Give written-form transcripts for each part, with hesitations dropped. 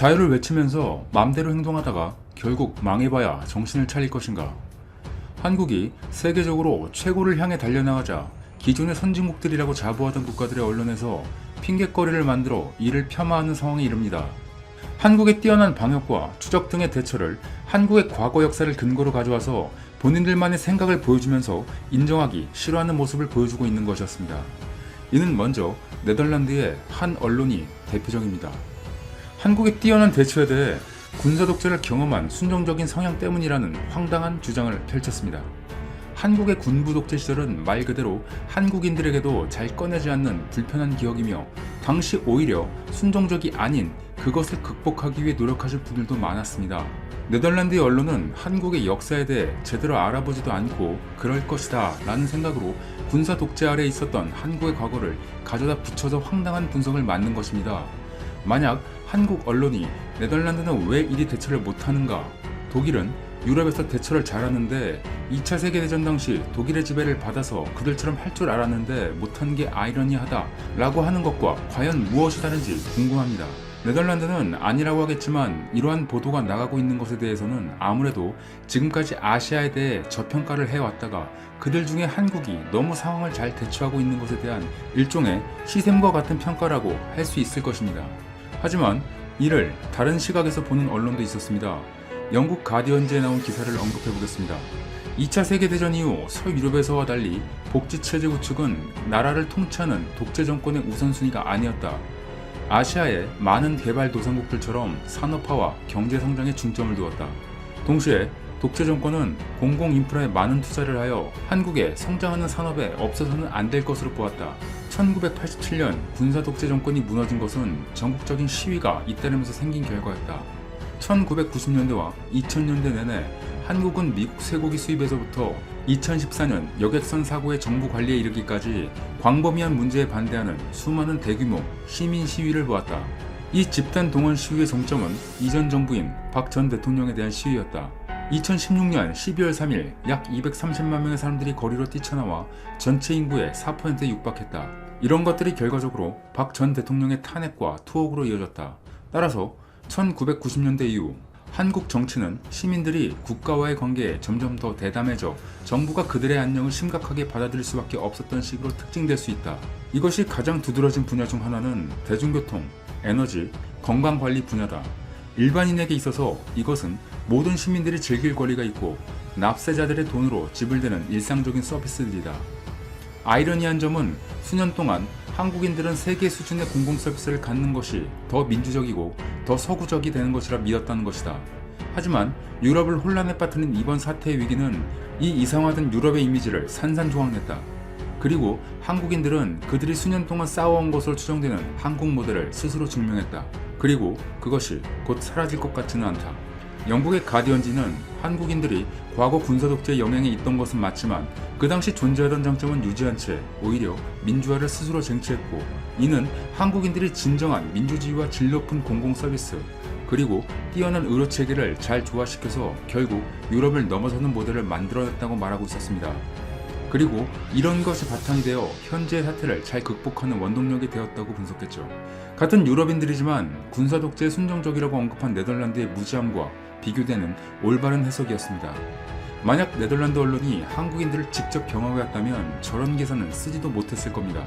자유를 외치면서 맘대로 행동하다가 결국 망해봐야 정신을 차릴 것인가? 한국이 세계적으로 최고를 향해 달려나가자 기존의 선진국들이라고 자부하던 국가들의 언론에서 핑곗거리를 만들어 이를 폄하하는 상황에 이릅니다. 한국의 뛰어난 방역과 추적 등의 대처를 한국의 과거 역사를 근거로 가져와서 본인들만의 생각을 보여주면서 인정하기 싫어하는 모습을 보여주고 있는 것이었습니다. 이는 먼저 네덜란드의 한 언론이 대표적입니다. 한국의 뛰어난 대처에 대해 군사 독재를 경험한 순종적인 성향 때문이라는 황당한 주장을 펼쳤습니다. 한국의 군부 독재 시절은 말 그대로 한국인들에게도 잘 꺼내지 않는 불편한 기억이며 당시 오히려 순종적이 아닌 그것을 극복하기 위해 노력하실 분들도 많았습니다. 네덜란드의 언론은 한국의 역사에 대해 제대로 알아보지도 않고 그럴 것이다 라는 생각으로 군사 독재 아래 있었던 한국의 과거를 가져다 붙여서 황당한 분석을 만든 것입니다. 만약 한국 언론이 네덜란드는 왜 이리 대처를 못하는가? 독일은 유럽에서 대처를 잘하는데 2차 세계대전 당시 독일의 지배를 받아서 그들처럼 할 줄 알았는데 못한 게 아이러니하다 라고 하는 것과 과연 무엇이 다른지 궁금합니다. 네덜란드는 아니라고 하겠지만 이러한 보도가 나가고 있는 것에 대해서는 아무래도 지금까지 아시아에 대해 저평가를 해왔다가 그들 중에 한국이 너무 상황을 잘 대처하고 있는 것에 대한 일종의 시샘과 같은 평가라고 할 수 있을 것입니다. 하지만 이를 다른 시각에서 보는 언론도 있었습니다. 영국 가디언지에 나온 기사를 언급해 보겠습니다. 2차 세계대전 이후 서유럽에서와 달리 복지체제 구축은 나라를 통치하는 독재 정권의 우선순위가 아니었다. 아시아의 많은 개발도상국들처럼 산업화와 경제성장에 중점을 두었다. 동시에 독재 정권은 공공인프라에 많은 투자를 하여 한국의 성장하는 산업에 없어서는 안 될 것으로 보았다. 1987년 군사독재 정권이 무너진 것은 전국적인 시위가 잇따르면서 생긴 결과였다. 1990년대와 2000년대 내내 한국은 미국 쇠고기 수입에서부터 2014년 여객선 사고의 정부 관리에 이르기까지 광범위한 문제에 반대하는 수많은 대규모 시민 시위를 보았다. 이 집단 동원 시위의 정점은 이전 정부인 박 전 대통령에 대한 시위였다. 2016년 12월 3일 약 230만 명의 사람들이 거리로 뛰쳐나와 전체 인구의 4%에 육박했다. 이런 것들이 결과적으로 박 전 대통령의 탄핵과 투옥으로 이어졌다. 따라서 1990년대 이후 한국 정치는 시민들이 국가와의 관계에 점점 더 대담해져 정부가 그들의 안녕을 심각하게 받아들일 수밖에 없었던 식으로 특징될 수 있다. 이것이 가장 두드러진 분야 중 하나는 대중교통, 에너지, 건강관리 분야다. 일반인에게 있어서 이것은 모든 시민들이 즐길 권리가 있고 납세자들의 돈으로 지불되는 일상적인 서비스들이다. 아이러니한 점은 수년 동안 한국인들은 세계 수준의 공공서비스를 갖는 것이 더 민주적이고 더 서구적이 되는 것이라 믿었다는 것이다. 하지만 유럽을 혼란에 빠뜨린 이번 사태의 위기는 이 이상화된 유럽의 이미지를 산산조각냈다. 그리고 한국인들은 그들이 수년 동안 쌓아온 것으로 추정되는 한국 모델을 스스로 증명했다. 그리고 그것이 곧 사라질 것 같지는 않다. 영국의 가디언지는 한국인들이 과거 군사독재의 영향에 있던 것은 맞지만 그 당시 존재하던 장점은 유지한 채 오히려 민주화를 스스로 쟁취했고 이는 한국인들이 진정한 민주주의와 질 높은 공공서비스 그리고 뛰어난 의료체계를 잘 조화시켜서 결국 유럽을 넘어서는 모델을 만들어냈다고 말하고 있었습니다. 그리고 이런 것이 바탕이 되어 현재의 사태를 잘 극복하는 원동력이 되었다고 분석했죠. 같은 유럽인들이지만 군사독재에 순종적이라고 언급한 네덜란드의 무지함과 비교되는 올바른 해석이었습니다. 만약 네덜란드 언론이 한국인들을 직접 경험해왔다면 저런 기사는 쓰지도 못했을 겁니다.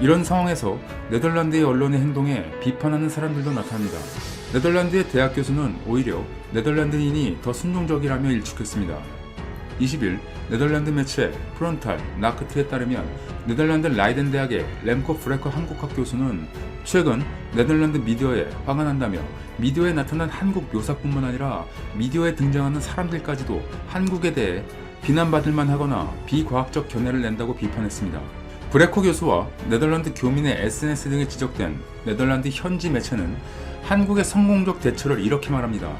이런 상황에서 네덜란드의 언론의 행동에 비판하는 사람들도 나타납니다. 네덜란드의 대학 교수는 오히려 네덜란드인이 더 순종적이라며 일축했습니다. 20일 네덜란드 매체 프론탈 나크트에 따르면 네덜란드 라이덴 대학의 렘코 프레커 한국학 교수는 최근 네덜란드 미디어에 화가 난다며 미디어에 나타난 한국 묘사뿐만 아니라 미디어에 등장하는 사람들까지도 한국에 대해 비난받을만 하거나 비과학적 견해를 낸다고 비판했습니다. 브레코 교수와 네덜란드 교민의 SNS 등에 지적된 네덜란드 현지 매체는 한국의 성공적 대처를 이렇게 말합니다.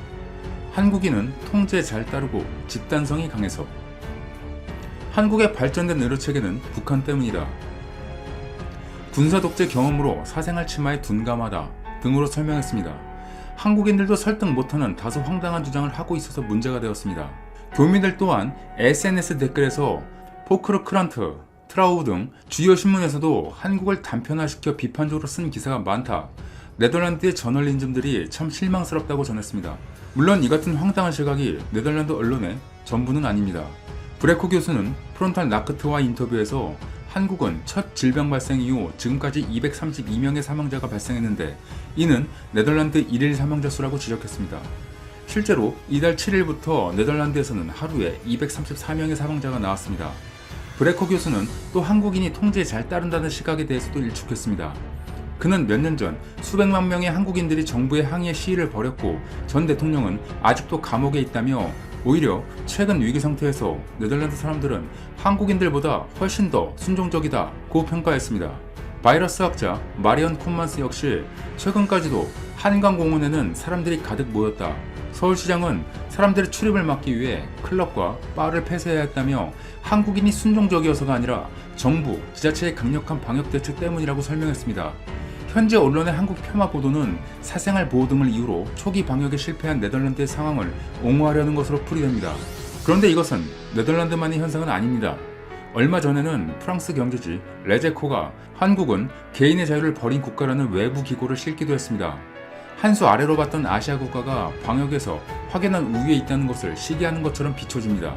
한국인은 통제에 잘 따르고 집단성이 강해서 한국의 발전된 의료체계는 북한 때문이다. 군사독재 경험으로 사생활 침하에 둔감하다 등으로 설명했습니다. 한국인들도 설득 못하는 다소 황당한 주장을 하고 있어서 문제가 되었습니다. 교민들 또한 SNS 댓글에서 포크르 크란트, 트라우 등 주요 신문에서도 한국을 단편화시켜 비판적으로 쓴 기사가 많다. 네덜란드의 저널리즘들이 참 실망스럽다고 전했습니다. 물론 이 같은 황당한 시각이 네덜란드 언론의 전부는 아닙니다. 브레코 교수는 프론탈 나크트와 인터뷰에서 한국은 첫 질병 발생 이후 지금까지 232명의 사망자가 발생했는데 이는 네덜란드 일일 사망자 수라고 지적했습니다. 실제로 이달 7일부터 네덜란드에서는 하루에 234명의 사망자가 나왔습니다. 브레코 교수는 또 한국인이 통제에 잘 따른다는 시각에 대해서도 일축했습니다. 그는 몇 년 전 수백만 명의 한국인들이 정부의 항의에 시위를 벌였고 전 대통령은 아직도 감옥에 있다며 오히려 최근 위기 상태에서 네덜란드 사람들은 한국인들보다 훨씬 더 순종적이다고 평가했습니다. 바이러스 학자 마리언 콘만스 역시 최근까지도 한강공원에는 사람들이 가득 모였다. 서울시장은 사람들의 출입을 막기 위해 클럽과 바를 폐쇄해야 했다며 한국인이 순종적이어서가 아니라 정부, 지자체의 강력한 방역 대책 때문이라고 설명했습니다. 현재 언론의 한국 폄하 보도는 사생활 보호 등을 이유로 초기 방역에 실패한 네덜란드의 상황을 옹호하려는 것으로 풀이됩니다. 그런데 이것은 네덜란드만의 현상은 아닙니다. 얼마 전에는 프랑스 경제지 레제코가 한국은 개인의 자유를 버린 국가라는 외부 기고를 싣기도 했습니다. 한 수 아래로 봤던 아시아 국가가 방역에서 확연한 우위에 있다는 것을 시기하는 것처럼 비춰집니다.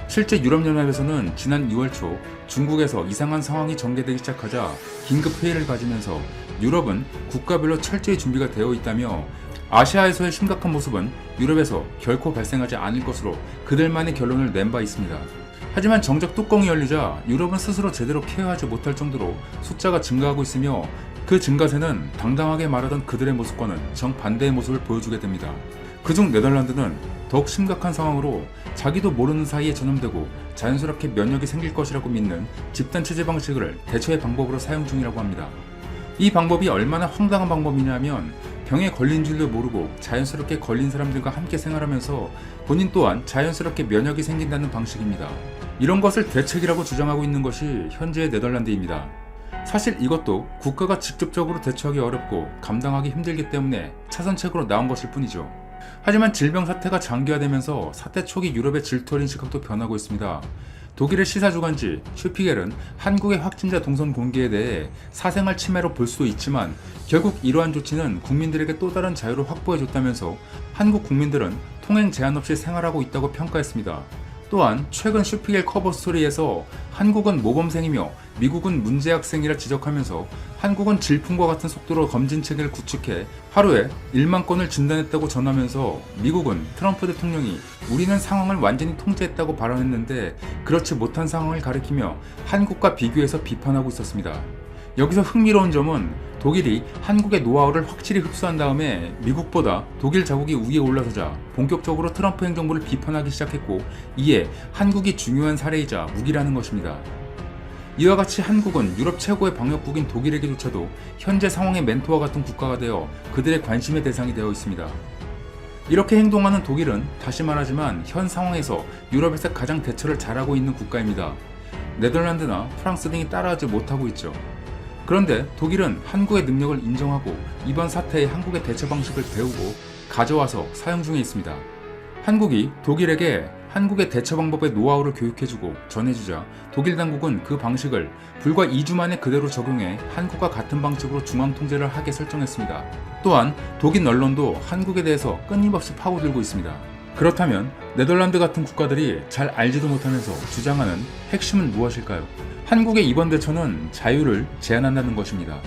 실제 유럽연합에서는 지난 2월 초 중국에서 이상한 상황이 전개되기 시작하자 긴급 회의를 가지면서 유럽은 국가별로 철저히 준비가 되어 있다며 아시아에서의 심각한 모습은 유럽에서 결코 발생하지 않을 것으로 그들만의 결론을 낸 바 있습니다. 하지만 정작 뚜껑이 열리자 유럽은 스스로 제대로 케어하지 못할 정도로 숫자가 증가하고 있으며 그 증가세는 당당하게 말하던 그들의 모습과는 정반대의 모습을 보여주게 됩니다. 그중 네덜란드는 더욱 심각한 상황으로 자기도 모르는 사이에 전염되고 자연스럽게 면역이 생길 것이라고 믿는 집단체제 방식을 대처의 방법으로 사용 중이라고 합니다. 이 방법이 얼마나 황당한 방법이냐면 병에 걸린 줄도 모르고 자연스럽게 걸린 사람들과 함께 생활하면서 본인 또한 자연스럽게 면역이 생긴다는 방식입니다. 이런 것을 대책이라고 주장하고 있는 것이 현재의 네덜란드입니다. 사실 이것도 국가가 직접적으로 대처하기 어렵고 감당하기 힘들기 때문에 차선책으로 나온 것일 뿐이죠. 하지만 질병 사태가 장기화되면서 사태 초기 유럽의 질투어린 시각도 변하고 있습니다. 독일의 시사주간지 슈피겔은 한국의 확진자 동선 공개에 대해 사생활 침해로 볼 수도 있지만 결국 이러한 조치는 국민들에게 또 다른 자유를 확보해줬다면서 한국 국민들은 통행 제한 없이 생활하고 있다고 평가했습니다. 또한 최근 슈피겔 커버 스토리에서 한국은 모범생이며 미국은 문제 학생이라 지적하면서 한국은 질풍과 같은 속도로 검진 체계를 구축해 하루에 1만 건을 진단했다고 전하면서 미국은 트럼프 대통령이 우리는 상황을 완전히 통제했다고 발언했는데 그렇지 못한 상황을 가리키며 한국과 비교해서 비판하고 있었습니다. 여기서 흥미로운 점은 독일이 한국의 노하우를 확실히 흡수한 다음에 미국보다 독일 자국이 위에 올라서자 본격적으로 트럼프 행정부를 비판하기 시작했고 이에 한국이 중요한 사례이자 무기라는 것입니다. 이와 같이 한국은 유럽 최고의 방역국인 독일에게조차도 현재 상황의 멘토와 같은 국가가 되어 그들의 관심의 대상이 되어 있습니다. 이렇게 행동하는 독일은 다시 말하지만 현 상황에서 유럽에서 가장 대처를 잘하고 있는 국가입니다. 네덜란드나 프랑스 등이 따라하지 못하고 있죠. 그런데 독일은 한국의 능력을 인정하고 이번 사태에 한국의 대처 방식을 배우고 가져와서 사용 중에 있습니다. 한국이 독일에게 한국의 대처 방법의 노하우를 교육해주고 전해주자 독일 당국은 그 방식을 불과 2주 만에 그대로 적용해 한국과 같은 방식으로 중앙 통제를 하게 설정했습니다. 또한 독일 언론도 한국에 대해서 끊임없이 파고들고 있습니다. 그렇다면 네덜란드 같은 국가들이 잘 알지도 못하면서 주장하는 핵심은 무엇일까요? 한국의 이번 대처는 자유를 제한한다는 것입니다.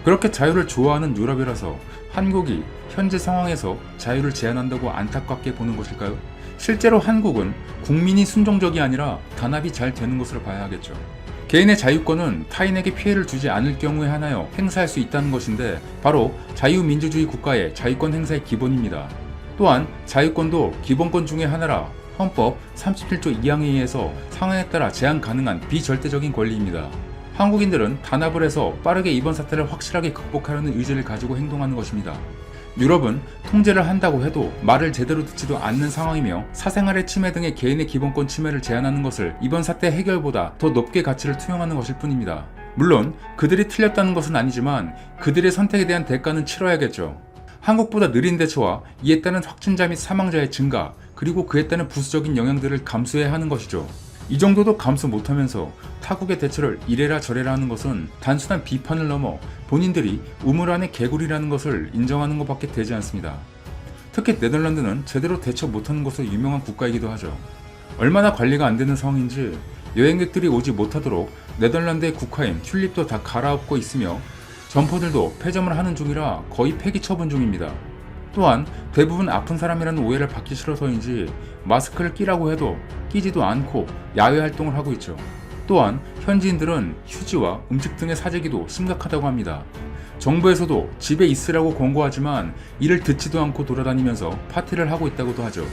그렇게 자유를 좋아하는 유럽이라서 한국이 현재 상황에서 자유를 제한한다고 안타깝게 보는 것일까요? 실제로 한국은 국민이 순종적이 아니라 단합이 잘 되는 것으로 봐야 하겠죠. 개인의 자유권은 타인에게 피해를 주지 않을 경우에 하나여 행사할 수 있다는 것인데 바로 자유민주주의 국가의 자유권 행사의 기본입니다. 또한 자유권도 기본권 중의 하나라 헌법 37조 2항에 의해서 상황에 따라 제한 가능한 비절대적인 권리입니다. 한국인들은 단합을 해서 빠르게 이번 사태를 확실하게 극복하려는 의지를 가지고 행동하는 것입니다. 유럽은 통제를 한다고 해도 말을 제대로 듣지도 않는 상황이며 사생활의 침해 등의 개인의 기본권 침해를 제한하는 것을 이번 사태 해결보다 더 높게 가치를 투영하는 것일 뿐입니다. 물론 그들이 틀렸다는 것은 아니지만 그들의 선택에 대한 대가는 치러야겠죠. 한국보다 느린 대처와 이에 따른 확진자 및 사망자의 증가 그리고 그에 따른 부수적인 영향들을 감수해야 하는 것이죠. 이 정도도 감수 못하면서 타국의 대처를 이래라 저래라 하는 것은 단순한 비판을 넘어 본인들이 우물 안의 개구리라는 것을 인정하는 것밖에 되지 않습니다. 특히 네덜란드는 제대로 대처 못하는 것으로 유명한 국가이기도 하죠. 얼마나 관리가 안 되는 상황인지 여행객들이 오지 못하도록 네덜란드의 국화인 튤립도 다 갈아엎고 있으며 점퍼들도 폐점을 하는 중이라 거의 폐기 처분 중입니다. 또한 대부분 아픈 사람이라는 오해를 받기 싫어서인지 마스크를 끼라고 해도 끼지도 않고 야외 활동을 하고 있죠. 또한 현지인들은 휴지와 음식 등의 사재기도 심각하다고 합니다. 정부에서도 집에 있으라고 권고하지만 이를 듣지도 않고 돌아다니면서 파티를 하고 있다고도 하죠.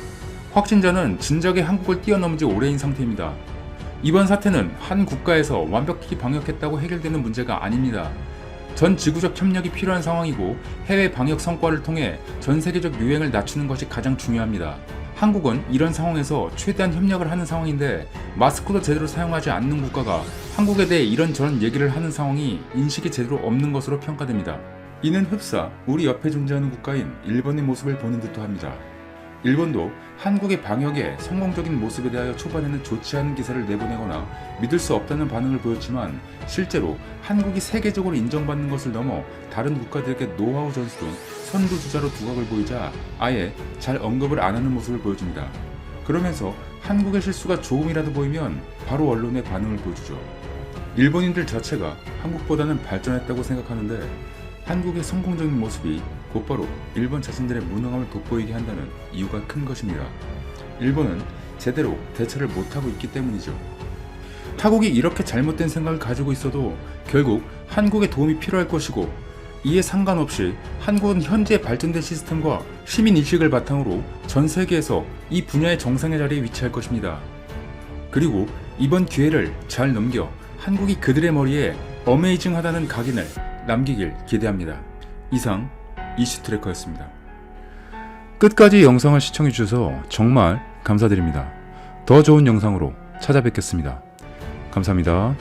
확진자는 진작에 한국을 뛰어넘은 지 오래인 상태입니다. 이번 사태는 한 국가에서 완벽히 방역했다고 해결되는 문제가 아닙니다. 전 지구적 협력이 필요한 상황이고 해외 방역 성과를 통해 전 세계적 유행을 낮추는 것이 가장 중요합니다. 한국은 이런 상황에서 최대한 협력을 하는 상황인데 마스크도 제대로 사용하지 않는 국가가 한국에 대해 이런저런 얘기를 하는 상황이 인식이 제대로 없는 것으로 평가됩니다. 이는 흡사 우리 옆에 존재하는 국가인 일본의 모습을 보는 듯도 합니다. 일본도 한국의 방역의 성공적인 모습에 대하여 초반에는 좋지 않은 기사를 내보내거나 믿을 수 없다는 반응을 보였지만 실제로 한국이 세계적으로 인정받는 것을 넘어 다른 국가들에게 노하우 전수 등 선두주자로 두각을 보이자 아예 잘 언급을 안 하는 모습을 보여줍니다. 그러면서 한국의 실수가 조금이라도 보이면 바로 언론의 반응을 보여주죠. 일본인들 자체가 한국보다는 발전했다고 생각하는데 한국의 성공적인 모습이 곧바로 일본 자신들의 무능함을 돋보이게 한다는 이유가 큰 것입니다. 일본은 제대로 대처를 못하고 있기 때문이죠. 타국이 이렇게 잘못된 생각을 가지고 있어도 결국 한국의 도움이 필요할 것이고 이에 상관없이 한국은 현재 발전된 시스템과 시민인식을 바탕으로 전 세계에서 이 분야의 정상의 자리에 위치할 것입니다. 그리고 이번 기회를 잘 넘겨 한국이 그들의 머리에 어메이징하다는 각인을 남기길 기대합니다. 이상 이슈트래커였습니다. 끝까지 영상을 시청해주셔서 정말 감사드립니다. 더 좋은 영상으로 찾아뵙겠습니다. 감사합니다.